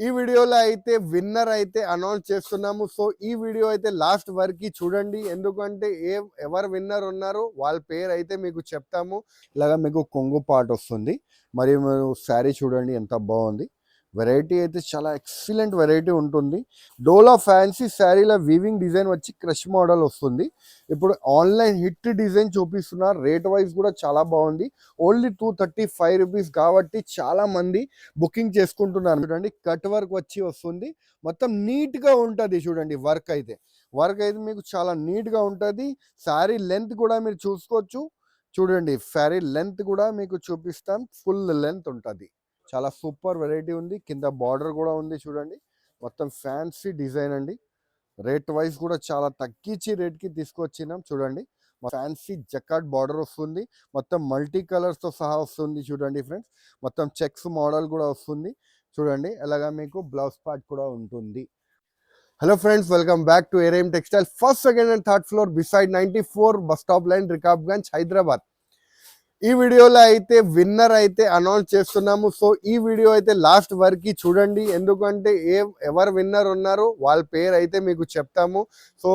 ఈ వీడియోలో అయితే విన్నర్ అయితే అనౌన్స్ చేస్తున్నాము. సో ఈ వీడియో అయితే లాస్ట్ వరకు చూడండి, ఎందుకంటే ఎవరు విన్నర్ ఉన్నారో వాళ్ళ పేరు అయితే మీకు చెప్తాము. ఇలాగా మీకు కొంగు పాట వస్తుంది, మరియు మీరు శారీ చూడండి ఎంత బాగుంది. వెరైటీ అయితే చాలా ఎక్సలెంట్ వెరైటీ ఉంటుంది. డోలా ఫ్యాన్సీ శారీల వీవింగ్ డిజైన్ వచ్చి క్రష్ మోడల్ వస్తుంది. ఇప్పుడు ఆన్లైన్ హిట్ డిజైన్ చూపిస్తున్నారు. రేట్ వైజ్ కూడా చాలా బాగుంది. ఓన్లీ 235 రూపీస్ కాబట్టి చాలా మంది బుకింగ్ చేసుకుంటున్నారు. చూడండి కట్ వర్క్ వచ్చి వస్తుంది, మొత్తం నీట్గా ఉంటుంది. చూడండి వర్క్ అయితే మీకు చాలా నీట్గా ఉంటుంది. శారీ లెంత్ కూడా మీరు చూసుకోవచ్చు. చూడండి శారీ లెంత్ కూడా మీకు చూపిస్తాం, ఫుల్ లెంత్ ఉంటుంది. చాలా సూపర్ వెరైటీ ఉంది. కింద బార్డర్ కూడా ఉంది చూడండి, మొత్తం ఫ్యాన్సీ డిజైన్ అండి. రేట్ వైజ్ కూడా చాలా తగ్గించి రేట్కి తీసుకొచ్చినాం. చూడండి ఫ్యాన్సీ జకాట్ బార్డర్ వస్తుంది, మొత్తం మల్టీ కలర్స్తో సహా వస్తుంది. చూడండి ఫ్రెండ్స్, మొత్తం చెక్స్ మోడల్ కూడా వస్తుంది. చూడండి అలాగా మీకు బ్లౌజ్ పార్ట్ కూడా ఉంటుంది. Hello friends, welcome back to ఏరేమ్ textile, first, second and third floor beside 94 bus stop line, Rikabganj, Hyderabad. ఈ వీడియోలో అయితే విన్నర్ అయితే అనౌన్స్ చేస్తున్నాము. సో ఈ వీడియో అయితే లాస్ట్ వరకు చూడండి, ఎందుకంటే ఎవరు విన్నర్ ఉన్నారో వాళ్ళ పేరు అయితే మీకు చెప్తాము. సో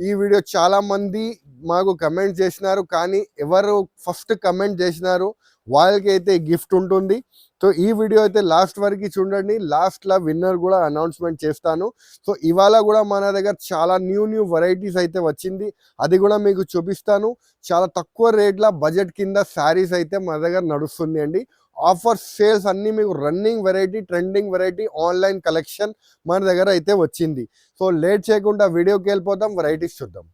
ఈ వీడియో చాలా మంది మాకు కమెంట్ చేసినారు, కానీ ఎవరు ఫస్ట్ కమెంట్ చేసినారు వాళ్ళకి అయితే గిఫ్ట్ ఉంటుంది. సో ఈ వీడియో అయితే లాస్ట్ వరకు చూడండి, లాస్ట్లో విన్నర్ కూడా అనౌన్స్మెంట్ చేస్తాను. సో ఇవాళ కూడా మన దగ్గర చాలా న్యూ వెరైటీస్ అయితే వచ్చింది, అది కూడా మీకు చూపిస్తాను. చాలా తక్కువ రేట్ల బడ్జెట్ కింద శారీస్ అయితే మన దగ్గర నడుస్తుంది అండి. ఆఫర్ సేల్స్ అన్నీ మీకు running variety, trending variety, online collection మన దగ్గర అయితే వచ్చింది. సో లేట్ చేయకుండా వీడియోకి వెళ్ళిపోతాం, వెరైటీస్ చూద్దాం.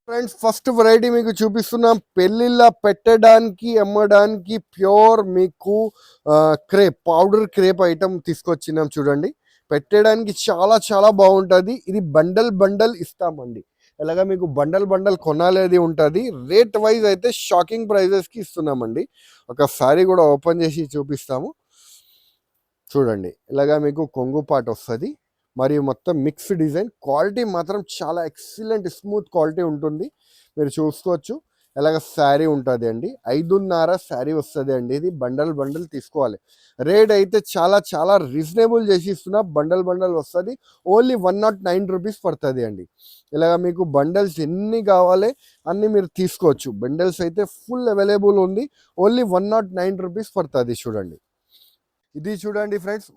ఫ్రెండ్స్, ఫస్ట్ వెరైటీ మీకు చూపిస్తున్నాం. పెళ్ళిళ్ళ పెట్టడానికి అమ్మడానికి ప్యూర్ మీకు క్రేప్, పౌడర్ క్రేప్ ఐటమ్ తీసుకొచ్చినాం. చూడండి పెట్టడానికి చాలా చాలా బాగుంటుంది. ఇది బండల్ ఇస్తామండి. ఇలాగా మీకు బండల్ కొనాలేది ఉంటుంది. రేట్ వైజ్ అయితే షాకింగ్ ప్రైజెస్కి ఇస్తున్నామండి. ఒక సారీ కూడా ఓపెన్ చేసి చూపిస్తాము. చూడండి ఇలాగా మీకు కొంగు పాట వస్తుంది, మరియు మొత్తం మిక్స్ డిజైన్. క్వాలిటీ మాత్రం చాలా ఎక్సలెంట్ స్మూత్ క్వాలిటీ ఉంటుంది, మీరు చూసుకోవచ్చు. ఇలాగ శారీ ఉంటుంది అండి, 5.5 శారీ వస్తుంది అండి. ఇది బండల్ తీసుకోవాలి. రేట్ అయితే చాలా చాలా రీజనబుల్ చేసి ఇస్తున్నా. బండల్ వస్తుంది, ఓన్లీ 109 రూపీస్ పడుతుంది అండి. ఇలాగ మీకు బండల్స్ ఎన్ని కావాలి అన్ని మీరు తీసుకోవచ్చు. బండల్స్ అయితే ఫుల్ అవైలబుల్ ఉంది, ఓన్లీ 109 రూపీస్ పడుతుంది. చూడండి ఇది చూడండి friends,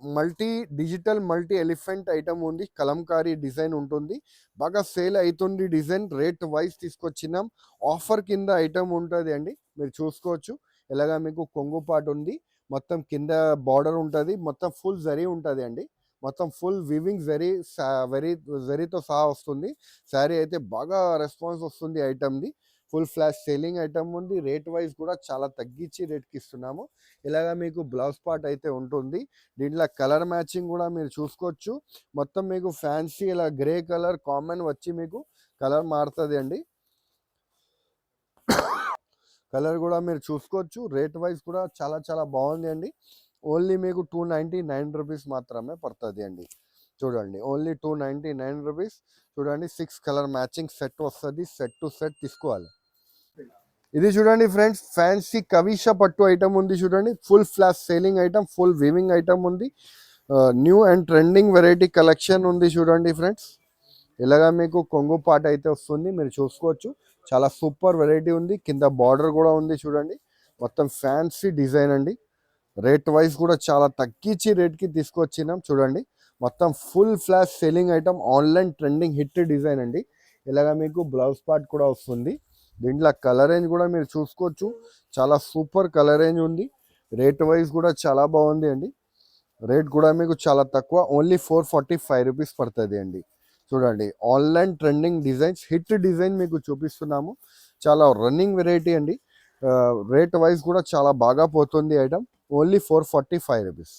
digital multi elephant item ఉంది. కలంకారీ డిజైన్ ఉంటుంది, బాగా సేల్ అవుతుంది డిజైన్. రేట్ వైజ్ తీసుకొచ్చినాం, ఆఫర్ కింద ఐటమ్ ఉంటుంది అండి, మీరు చూసుకోవచ్చు. ఇలాగా మీకు కొంగు పాటు ఉంది, మొత్తం కింద బార్డర్ ఉంటుంది, మొత్తం ఫుల్ జరీ ఉంటుంది అండి. మొత్తం ఫుల్ వివింగ్ జరీతో సహా వస్తుంది. శారీ అయితే బాగా రెస్పాన్స్ వస్తుంది ఐటమ్ది. ఫుల్ ఫ్లాష్ సేలింగ్ ఐటమ్ ఉంది. రేట్ వైజ్ కూడా చాలా తగ్గించి రేట్కి ఇస్తున్నాము. ఇలాగా మీకు బ్లౌజ్ పార్ట్ అయితే ఉంటుంది. దీంట్లో కలర్ మ్యాచింగ్ కూడా మీరు చూసుకోవచ్చు. మొత్తం మీకు ఫ్యాన్సీ ఇలా గ్రే కలర్ కామన్ వచ్చి మీకు కలర్ మారుతుంది అండి. కలర్ కూడా మీరు చూసుకోవచ్చు. రేట్ వైజ్ కూడా చాలా చాలా బాగుంది అండి. ఓన్లీ మీకు 299 రూపీస్ మాత్రమే పడుతుంది అండి. చూడండి ఓన్లీ 299 రూపీస్. చూడండి 6 కలర్ మ్యాచింగ్ సెట్ వస్తుంది, సెట్ టు సెట్ తీసుకోవాలి. ఇది చూడండి ఫ్రెండ్స్, ఫ్యాన్సీ కవిష పట్టు ఐటమ్ ఉంది. చూడండి full flash selling item, full weaving item ఉంది. New and trending variety collection ఉంది. చూడండి ఫ్రెండ్స్, ఇలాగా మీకు కొంగు పాట అయితే వస్తుంది, మీరు చూసుకోవచ్చు. చాలా సూపర్ వెరైటీ ఉంది. కింద బార్డర్ కూడా ఉంది. చూడండి మొత్తం ఫ్యాన్సీ డిజైన్ అండి. రేట్ వైజ్ కూడా చాలా తగ్గించి రేట్కి తీసుకొచ్చినాం. చూడండి మొత్తం full flash selling item, online trending hit design అండి. ఇలాగా మీకు బ్లౌజ్ పార్ట్ కూడా వస్తుంది. దీంట్లో కలర్ రేంజ్ కూడా మీరు చూసుకోవచ్చు, చాలా సూపర్ కలర్ రేంజ్ ఉంది. రేట్ వైజ్ కూడా చాలా బాగుంది అండి. రేట్ కూడా మీకు చాలా తక్కువ, ఓన్లీ 445 రూపీస్ పడుతుంది అండి. చూడండి online trending designs, hit design మీకు చూపిస్తున్నాము. చాలా రన్నింగ్ వెరైటీ అండి. రేట్ వైజ్ కూడా చాలా బాగా పోతుంది ఐటమ్, ఓన్లీ 445 రూపీస్.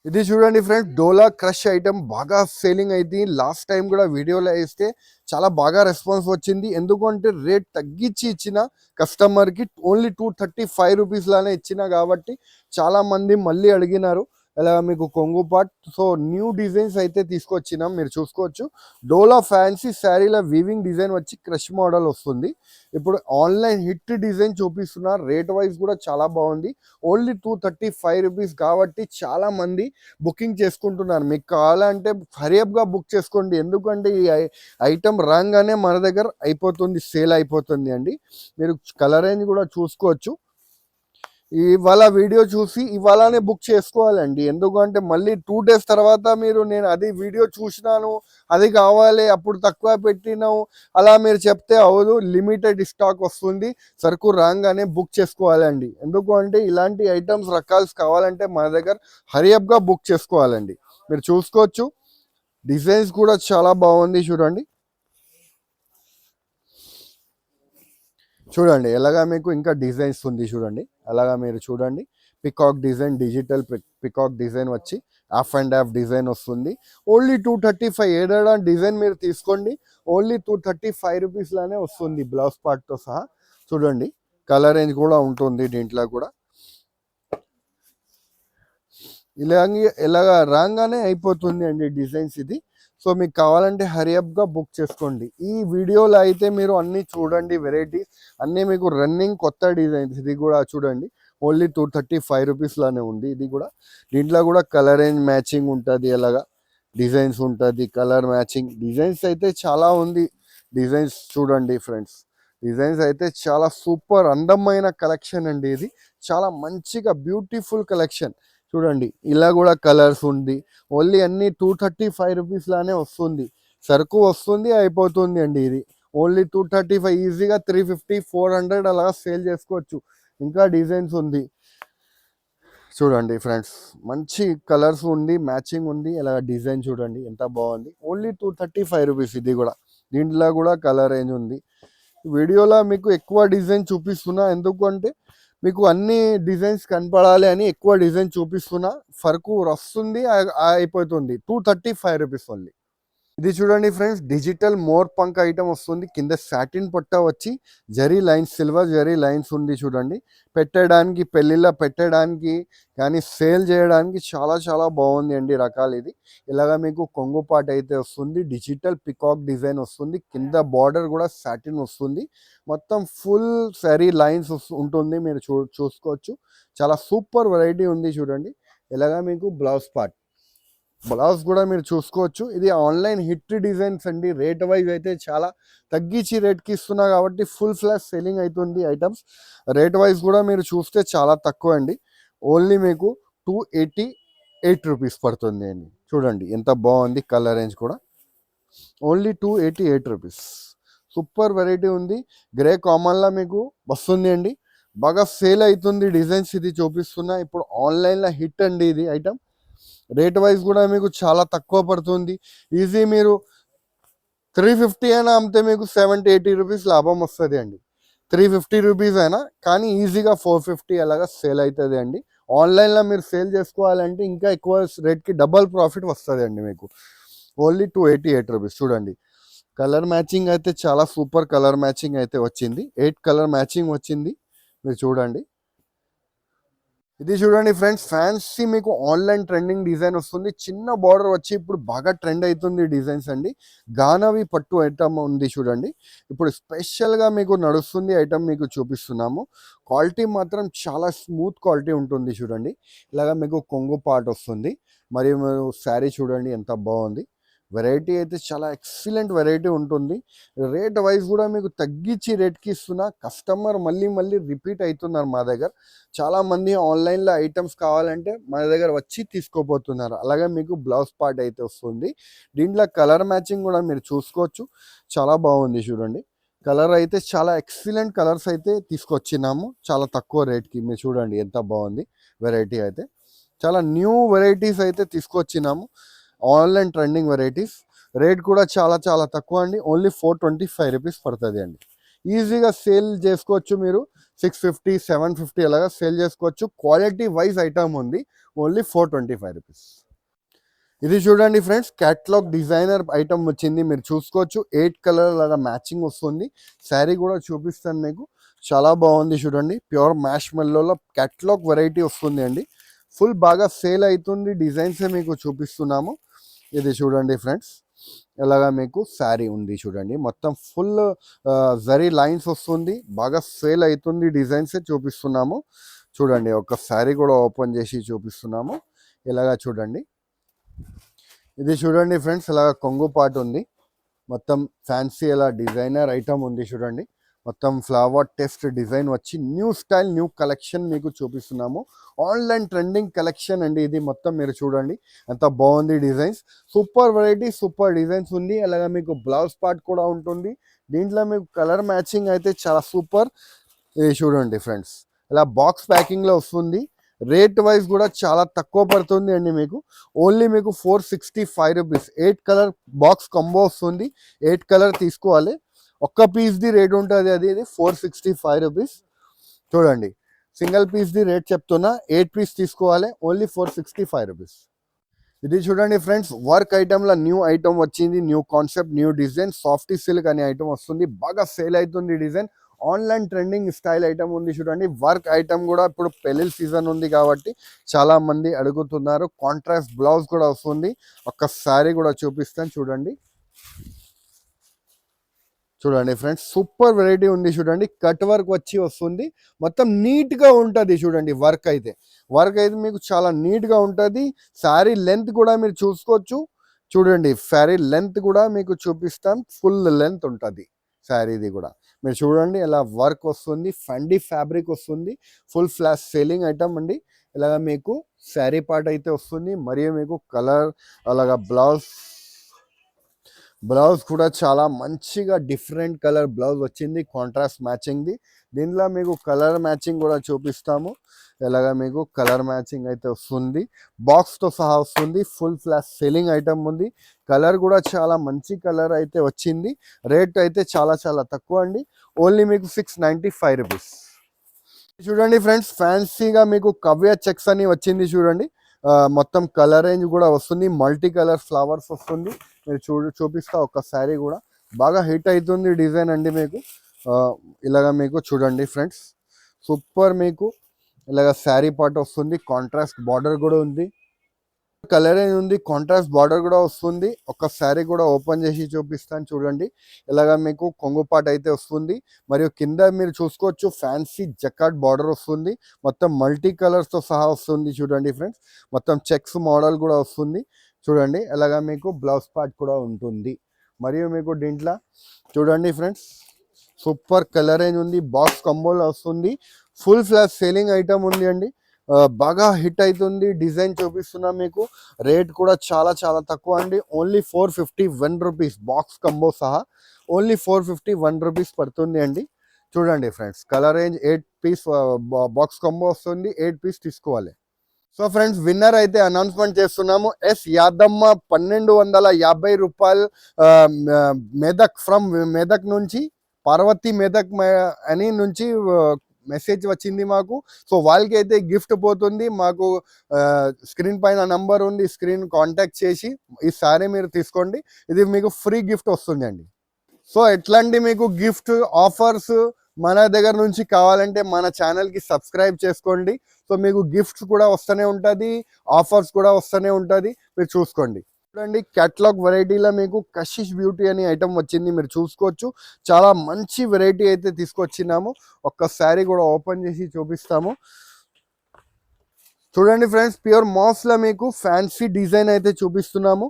ఇది చూడండి ఫ్రెండ్స్, డోలా క్రష్ ఐటమ్ బాగా సేలింగ్ అయింది. లాస్ట్ టైం కూడా వీడియోలో వేస్తే చాలా బాగా రెస్పాన్స్ వచ్చింది, ఎందుకంటే రేట్ తగ్గించి ఇచ్చిన కస్టమర్కి. ఓన్లీ 235 రూపీస్ లానే ఇచ్చిన కాబట్టి చాలా మంది మళ్ళీ అడిగినారు. ఇలా మీకు కొంగు పార్ట్. సో న్యూ డిజైన్స్ అయితే తీసుకొచ్చినాం, మీరు చూసుకోవచ్చు. డోలా ఫ్యాన్సీ శారీల వీవింగ్ డిజైన్ వచ్చి క్రష్ మోడల్ వస్తుంది. ఇప్పుడు ఆన్లైన్ హిట్ డిజైన్ చూపిస్తున్నారు, రేట్ వైజ్ కూడా చాలా బాగుంది. ఓన్లీ 235 రూపీస్ కాబట్టి చాలా మంది బుకింగ్ చేసుకుంటున్నారు. మీకు కావాలంటే హరియప్గా బుక్ చేసుకోండి, ఎందుకంటే ఈ ఐటమ్ రాగానే మన దగ్గర అయిపోతుంది, సేల్ అయిపోతుంది అండి. మీరు కలర్ రేంజ్ కూడా చూసుకోవచ్చు. ఇవాళ వీడియో చూసి ఇవాళనే బుక్ చేసుకోవాలండి, ఎందుకంటే మళ్ళీ 2 days తర్వాత మీరు నేను అది వీడియో చూసినాను, అది కావాలి, అప్పుడు తక్కువ పెట్టినావు అలా మీరు చెప్తే అవదు. లిమిటెడ్ స్టాక్ వస్తుంది, సరుకు రాగానే బుక్ చేసుకోవాలండి. ఎందుకంటే ఇలాంటి ఐటమ్స్ రకాల్స్ కావాలంటే మన దగ్గర హరియప్గా బుక్ చేసుకోవాలండి. మీరు చూసుకోవచ్చు, డిజైన్స్ కూడా చాలా బాగుంది. చూడండి ఎలాగా మీకు ఇంకా డిజైన్స్ ఉంది చూడండి. అలాగా మీరు చూడండి, peacock design, digital peacock design వచ్చి హాఫ్ అండ్ హాఫ్ డిజైన్ వస్తుంది. ఓన్లీ 235. ఏదైనా డిజైన్ మీరు తీసుకోండి, ఓన్లీ 235 రూపీస్లోనే వస్తుంది బ్లౌజ్ పార్ట్తో సహా. చూడండి కలర్ రేంజ్ కూడా ఉంటుంది దీంట్లో కూడా. ఇలాగా రాగానే అయిపోతుంది అండి డిజైన్స్ ఇది. సో మీకు కావాలంటే హరియప్గా బుక్ చేసుకోండి. ఈ వీడియోలో అయితే మీరు అన్నీ చూడండి, వెరైటీస్ అన్నీ మీకు రన్నింగ్ కొత్త డిజైన్స్. ఇది కూడా చూడండి, ఓన్లీ 235 రూపీస్లోనే ఉంది ఇది కూడా. దీంట్లో కూడా కలర్ రేంజ్ మ్యాచింగ్ ఉంటుంది, అలాగా డిజైన్స్ ఉంటుంది, కలర్ మ్యాచింగ్ డిజైన్స్ అయితే చాలా ఉంది. డిజైన్స్ చూడండి ఫ్రెండ్స్, డిజైన్స్ అయితే చాలా సూపర్ అందమైన కలెక్షన్ అండి. ఇది చాలా మంచిగా బ్యూటిఫుల్ కలెక్షన్. చూడండి ఇలా కూడా కలర్స్ ఉంది. ఓన్లీ అన్ని 235 రూపీస్లానే వస్తుంది, సరుకు వస్తుంది అయిపోతుంది అండి. ఇది ఓన్లీ 235, ఈజీగా 350, 400 అలా సేల్ చేసుకోవచ్చు. ఇంకా డిజైన్స్ ఉంది చూడండి ఫ్రెండ్స్, మంచి కలర్స్ ఉంది, మ్యాచింగ్ ఉంది. ఇలా డిజైన్ చూడండి ఎంత బాగుంది. Only 235 rupees. ఇది కూడా దీంట్లో కూడా కలర్ రేంజ్ ఉంది. వీడియోలో మీకు ఎక్కువ డిజైన్ చూపిస్తున్నా, ఎందుకంటే మీకు అన్ని డిజైన్స్ కనపడాలి అని ఎక్కువ డిజైన్ చూపిస్తున్నా. ఫర్కు వస్తుంది అయిపోతుంది. 235 రూపీస్ ఓన్లీ. ఇది చూడండి friends, digital more punk item వస్తుంది. కింద సాటిన్ పట్ట వచ్చి zari lines, silver zari lines ఉంది చూడండి. పెట్టడానికి పెళ్ళిళ్ళ పెట్టడానికి కానీ సేల్ చేయడానికి చాలా చాలా బాగుంది అండి రకాలు. ఇది ఇలాగా మీకు కొంగు పాట అయితే వస్తుంది, డిజిటల్ పికాక్ డిజైన్ వస్తుంది, కింద బార్డర్ కూడా సాటిన్ వస్తుంది, మొత్తం ఫుల్ శారీ లైన్స్ ఉంటుంది. మీరు చూసుకోవచ్చు, చాలా సూపర్ వెరైటీ ఉంది చూడండి. ఇలాగా మీకు బ్లౌజ్ కూడా మీరు చూసుకోవచ్చు. ఇది ఆన్లైన్ హిట్ డిజైన్స్ అండి. రేట్ వైజ్ అయితే చాలా తగ్గించి రేట్కి ఇస్తున్నా కాబట్టి ఫుల్ ఫ్లాష్ సెల్లింగ్ అవుతుంది ఐటమ్స్. రేట్ వైజ్ కూడా మీరు చూస్తే చాలా తక్కువ అండి, ఓన్లీ మీకు 288 రూపీస్ పడుతుంది అండి. చూడండి ఎంత బాగుంది, కలర్ రేంజ్ కూడా ఓన్లీ 288 రూపీస్. సూపర్ వెరైటీ ఉంది. గ్రే కామన్లో మీకు వస్తుంది అండి, బాగా సేల్ అవుతుంది డిజైన్స్. ఇది చూపిస్తున్నా ఇప్పుడు ఆన్లైన్లో హిట్ అండి ఇది ఐటమ్. రేట్ వైజ్ కూడా మీకు చాలా తక్కువ పడుతుంది. ఈజీ మీరు 350 అయినా అమ్మితే మీకు 70-80 రూపీస్ లాభం వస్తుంది అండి. 350 రూపీస్ అయినా కానీ ఈజీగా 450 అలాగా సేల్ అవుతుంది అండి. ఆన్లైన్లో మీరు సేల్ చేసుకోవాలంటే ఇంకా ఎక్కువ రేట్కి డబల్ ప్రాఫిట్ వస్తుంది అండి మీకు. Only 288 rupees. చూడండి కలర్ మ్యాచింగ్ అయితే చాలా సూపర్ కలర్ మ్యాచింగ్ అయితే వచ్చింది. 8 కలర్ మ్యాచింగ్ వచ్చింది, మీరు చూడండి. ఇది చూడండి ఫ్రెండ్స్, ఫ్యాన్సీ మీకు ఆన్లైన్ ట్రెండింగ్ డిజైన్ వస్తుంది. చిన్న బార్డర్ వచ్చి ఇప్పుడు బాగా ట్రెండ్ అవుతుంది డిజైన్స్ అండి. గానవి పట్టు ఐటమ్ ఉంది చూడండి, ఇప్పుడు స్పెషల్గా మీకు నడుస్తుంది ఐటమ్, మీకు చూపిస్తున్నాము. క్వాలిటీ మాత్రం చాలా స్మూత్ క్వాలిటీ ఉంటుంది చూడండి. ఇలాగా మీకు కొంగు పార్ట్ వస్తుంది, మరియు మీరు శారీ చూడండి ఎంత బాగుంది. వెరైటీ అయితే చాలా ఎక్సలెంట్ వెరైటీ ఉంటుంది. రేట్ వైజ్ కూడా మీకు తగ్గించి రేట్కి ఇస్తున్నా. కస్టమర్ మళ్ళీ మళ్ళీ రిపీట్ అవుతున్నారు మా దగ్గర. చాలామంది ఆన్లైన్లో ఐటమ్స్ కావాలంటే మన దగ్గర వచ్చి తీసుకోపోతున్నారు. అలాగే మీకు బ్లౌజ్ పార్ట్ అయితే వస్తుంది. దీంట్లో కలర్ మ్యాచింగ్ కూడా మీరు చూసుకోవచ్చు, చాలా బాగుంది చూడండి. కలర్ అయితే చాలా ఎక్సలెంట్ కలర్స్ అయితే తీసుకొచ్చినాము చాలా తక్కువ రేట్కి. మీరు చూడండి ఎంత బాగుంది వెరైటీ అయితే. చాలా న్యూ వెరైటీస్ అయితే తీసుకొచ్చినాము, ఆన్లైన్ ట్రెండింగ్ వెరైటీస్. రేట్ కూడా చాలా చాలా తక్కువ అండి, ఓన్లీ 425 రూపీస్ పడుతుంది అండి. ఈజీగా సేల్ చేసుకోవచ్చు మీరు, 650, 750 అలాగా సేల్ చేసుకోవచ్చు. క్వాలిటీ వైజ్ ఐటమ్ ఉంది, ఓన్లీ 425 రూపీస్. ఇది చూడండి ఫ్రెండ్స్, క్యాట్లాగ్ డిజైనర్ ఐటమ్ వచ్చింది, మీరు చూసుకోవచ్చు. 8 కలర్ లాగా మ్యాచింగ్ వస్తుంది. శారీ కూడా చూపిస్తాను మీకు, చాలా బాగుంది చూడండి. ప్యూర్ మ్యాష్ మెల్లోలో క్యాట్లాగ్ వెరైటీ వస్తుంది అండి. ఫుల్ బాగా సేల్ అవుతుంది డిజైన్స్ మీకు చూపిస్తున్నాము. ఇది చూడండి ఫ్రెండ్స్, ఇలాగా మీకు శారీ ఉంది చూడండి, మొత్తం ఫుల్ జరీ లైన్స్ వస్తుంది, బాగా సేల్ అవుతుంది డిజైన్స్ చూపిస్తున్నాము. చూడండి ఒక శారీ కూడా ఓపెన్ చేసి చూపిస్తున్నాము. ఇలాగా చూడండి, ఇది చూడండి ఫ్రెండ్స్, ఇలాగ కొంగు పాటు ఉంది, మొత్తం ఫ్యాన్సీ ఇలా డిజైనర్ ఐటమ్ ఉంది చూడండి. మొత్తం ఫ్లవర్ టెస్ట్ డిజైన్ వచ్చి న్యూ స్టైల్ న్యూ కలెక్షన్ మీకు చూపిస్తున్నాము. ఆన్లైన్ ట్రెండింగ్ కలెక్షన్ అండి ఇది మొత్తం. మీరు చూడండి ఎంత బాగుంది designs, super variety super designs ఉంది. అలాగే మీకు బ్లౌజ్ పార్ట్ కూడా ఉంటుంది. దీంట్లో మీకు కలర్ మ్యాచింగ్ అయితే చాలా సూపర్. ఇది చూడండి ఫ్రెండ్స్, ఇలా బాక్స్ ప్యాకింగ్లో వస్తుంది. రేట్ వైజ్ కూడా చాలా తక్కువ పడుతుంది అండి మీకు. ఓన్లీ మీకు 465 రూపీస్. 8 కలర్ బాక్స్ కంబో వస్తుంది, 8 కలర్ తీసుకోవాలి. ఒక్క పీస్ది రేట్ ఉంటుంది, అది 465 రూపీస్. చూడండి సింగిల్ పీస్ది రేట్ చెప్తున్నా, 8 పీస్ తీసుకోవాలి, ఓన్లీ 465 రూపీస్. ఇది చూడండి ఫ్రెండ్స్, వర్క్ ఐటమ్లో న్యూ ఐటమ్ వచ్చింది, new concept new design, softy silk అనే ఐటమ్ వస్తుంది, బాగా సేల్ అవుతుంది design. Online trending style item ఉంది చూడండి. వర్క్ ఐటమ్ కూడా ఇప్పుడు పెళ్లి సీజన్ ఉంది కాబట్టి చాలా మంది అడుగుతున్నారు. కాంట్రాస్ట్ బ్లౌజ్ కూడా వస్తుంది. ఒక శారీ కూడా చూపిస్తాను చూడండి. చూడండి ఫ్రెండ్స్, సూపర్ వెరైటీ ఉంది చూడండి. కట్ వర్క్ వచ్చి వస్తుంది, మొత్తం నీట్గా ఉంటుంది చూడండి. వర్క్ అయితే మీకు చాలా నీట్గా ఉంటుంది. శారీ లెంత్ కూడా మీరు చూసుకోవచ్చు చూడండి. శారీ లెంత్ కూడా మీకు చూపిస్తాం, ఫుల్ లెంత్ ఉంటుంది శారీది కూడా. మీరు చూడండి ఇలా వర్క్ వస్తుంది, ఫండీ ఫ్యాబ్రిక్ వస్తుంది, ఫుల్ ఫ్లాష్ సేలింగ్ ఐటమ్ అండి. ఇలాగ మీకు శారీ పార్ట్ అయితే వస్తుంది, మరియు మీకు కలర్ అలాగా బ్లౌజ్ కూడా చాలా మంచిగా డిఫరెంట్ కలర్ బ్లౌజ్ వచ్చింది, కాంట్రాస్ట్ మ్యాచింగ్ది. దీంట్లో మీకు కలర్ మ్యాచింగ్ కూడా చూపిస్తాము. ఇలాగ మీకు కలర్ మ్యాచింగ్ అయితే వస్తుంది, బాక్స్తో సహా వస్తుంది, ఫుల్ ఫ్లాష్ సెల్లింగ్ ఐటమ్ ఉంది. కలర్ కూడా చాలా మంచి కలర్ అయితే వచ్చింది. రేట్ అయితే చాలా చాలా తక్కువ అండి, ఓన్లీ మీకు 695 రూపీస్. చూడండి ఫ్రెండ్స్, ఫ్యాన్సీగా మీకు కవ్య చెక్స్ అని వచ్చింది చూడండి. మొత్తం కలర్ రేంజ్ కూడా వస్తుంది, మల్టీ కలర్ ఫ్లవర్స్ వస్తుంది. మీరు చూపిస్తా ఒక శారీ కూడా బాగా హిట్ అవుతుంది డిజైన్ అండి మీకు. ఇలాగ మీకు చూడండి ఫ్రెండ్స్, సూపర్ మీకు ఇలాగ శారీ పార్ట్ వస్తుంది, కాంట్రాస్ట్ బార్డర్ కూడా ఉంది, కలర్ రేంజ్ ఉంది, కాంట్రాస్ట్ బార్డర్ కూడా వస్తుంది. ఒక శారీ కూడా ఓపెన్ చేసి చూపిస్తాను చూడండి. ఇలాగ మీకు కొంగు పార్ట్ అయితే వస్తుంది, మరియు కింద మీరు చూసుకోవచ్చు ఫ్యాన్సీ జకాట్ బార్డర్ వస్తుంది, మొత్తం మల్టీ కలర్స్తో సహా వస్తుంది చూడండి ఫ్రెండ్స్. మొత్తం చెక్స్ మోడల్ కూడా వస్తుంది చూడండి. ఇలాగ మీకు బ్లౌజ్ పార్ట్ కూడా ఉంటుంది, మరియు మీకు దీంట్లో చూడండి ఫ్రెండ్స్, సూపర్ కలర్ రేంజ్ ఉంది, బాక్స్ కంబోలో వస్తుంది, ఫుల్ ఫ్లాష్ సేలింగ్ ఐటమ్ ఉంది అండి. బాగా హిట్ అవుతుంది డిజైన్ చూపిస్తున్నా మీకు. రేట్ కూడా చాలా చాలా తక్కువ అండి, ఓన్లీ 451 రూపీస్. బాక్స్ కంబో సహా ఓన్లీ 451 రూపీస్ పడుతుంది అండి. చూడండి friends, colour range 8 piece box combo వస్తుంది, 8 పీస్ తీసుకోవాలి. సో ఫ్రెండ్స్, విన్నర్ అయితే అనౌన్స్మెంట్ చేస్తున్నాము. ఎస్ యాదమ్మ 1250 రూపాయలు, మెదక్ ఫ్రమ్ మెదక్ నుంచి, పార్వతి మెదక్ అని నుంచి మెసేజ్ వచ్చింది మాకు. సో వాళ్ళకి అయితే గిఫ్ట్ పోతుంది. మాకు స్క్రీన్ పైన నంబర్ ఉంది, స్క్రీన్ కాంటాక్ట్ చేసి ఈసారి మీరు తీసుకోండి, ఇది మీకు ఫ్రీ గిఫ్ట్ వస్తుంది అండి. సో ఎట్లాంటి మీకు గిఫ్ట్ ఆఫర్స్ మన దగ్గర నుంచి కావాలంటే మన ఛానల్కి సబ్స్క్రైబ్ చేసుకోండి. సో మీకు గిఫ్ట్స్ కూడా వస్తూనే ఉంటుంది, ఆఫర్స్ కూడా వస్తూనే ఉంటుంది, మీరు చూసుకోండి. చూడండి క్యాటలాగ్ వెరైటీలో మీకు కషిష్ బ్యూటీ అనే ఐటమ్ వచ్చింది, మీరు చూసుకోవచ్చు. చాలా మంచి వెరైటీ అయితే తీసుకొచ్చినాము. ఒక్క శారీ కూడా ఓపెన్ చేసి చూపిస్తాము చూడండి ఫ్రెండ్స్. ప్యూర్ మాస్లో మీకు ఫ్యాన్సీ డిజైన్ అయితే చూపిస్తున్నాము.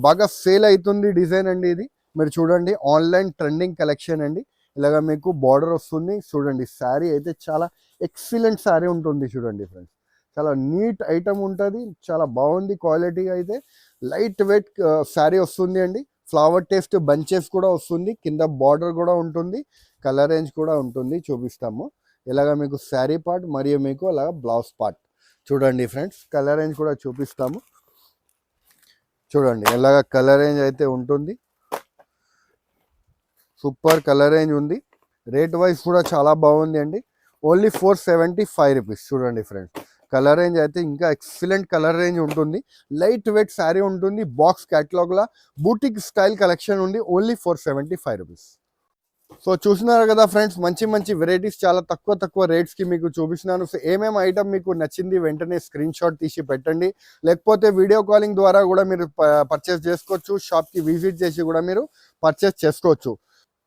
బాగా సేల్ అవుతుంది డిజైన్ అండి ఇది. మీరు చూడండి ఆన్లైన్ ట్రెండింగ్ కలెక్షన్ అండి. ఇలాగ మీకు బార్డర్ వస్తుంది చూడండి. శారీ అయితే చాలా ఎక్సలెంట్ శారీ ఉంటుంది చూడండి ఫ్రెండ్స్. చాలా నీట్ ఐటమ్ ఉంటుంది, చాలా బాగుంది క్వాలిటీ అయితే. లైట్ వెయిట్ శారీ వస్తుంది అండి. ఫ్లవర్ టేస్ట్ బంచెస్ కూడా వస్తుంది, కింద బార్డర్ కూడా ఉంటుంది, కలర్ రేంజ్ కూడా ఉంటుంది, చూపిస్తాము. ఇలాగ మీకు శారీ పార్ట్ మరియు మీకు అలాగ బ్లౌజ్ పార్ట్ చూడండి ఫ్రెండ్స్. కలర్ రేంజ్ కూడా చూపిస్తాము చూడండి. ఇలాగ కలర్ రేంజ్ అయితే ఉంటుంది, సూపర్ కలర్ రేంజ్ ఉంది. రేట్ వైజ్ కూడా చాలా బాగుంది అండి, ఓన్లీ 475 రూపీస్. చూడండి ఫ్రెండ్స్, కలర్ రేంజ్ అయితే ఇంకా ఎక్సలెంట్ కలర్ రేంజ్ ఉంటుంది, లైట్ వెయిట్ శారీ ఉంటుంది, బాక్స్ క్యాటలాగ్లా బూటిక్ స్టైల్ కలెక్షన్ ఉంది, ఓన్లీ 475 రూపీస్. సో చూస్తున్నారు కదా ఫ్రెండ్స్, మంచి మంచి వెరైటీస్ చాలా తక్కువ తక్కువ రేట్స్ కి మీకు చూపిస్తున్నాను. సో ఏమేమి ఐటమ్ మీకు నచ్చింది వెంటనే స్క్రీన్ షాట్ తీసి పెట్టండి, లేకపోతే వీడియో కాలింగ్ ద్వారా కూడా మీరు పర్చేస్ చేసుకోవచ్చు. షాప్ కి విజిట్ చేసి కూడా మీరు పర్చేస్ చేసుకోవచ్చు.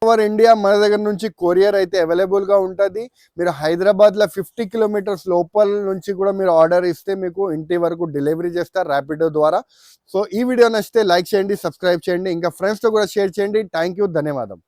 ఓవర్ ఇండియా మన దగ్గర నుంచి కొరియర్ అయితే అవైలబుల్ గా ఉంటుంది. మీరు హైదరాబాద్ లో 50 కిలోమీటర్స్ లోపల నుంచి కూడా మీరు ఆర్డర్ ఇస్తే మీకు ఇంటి వరకు డెలివరీ చేస్తారు ర్యాపిడో ద్వారా. సో ఈ వీడియో నచ్చితే లైక్ చేయండి, సబ్స్క్రైబ్ చేయండి, ఇంకా ఫ్రెండ్స్ తో కూడా షేర్ చేయండి. థ్యాంక్ యూ, ధన్యవాదం.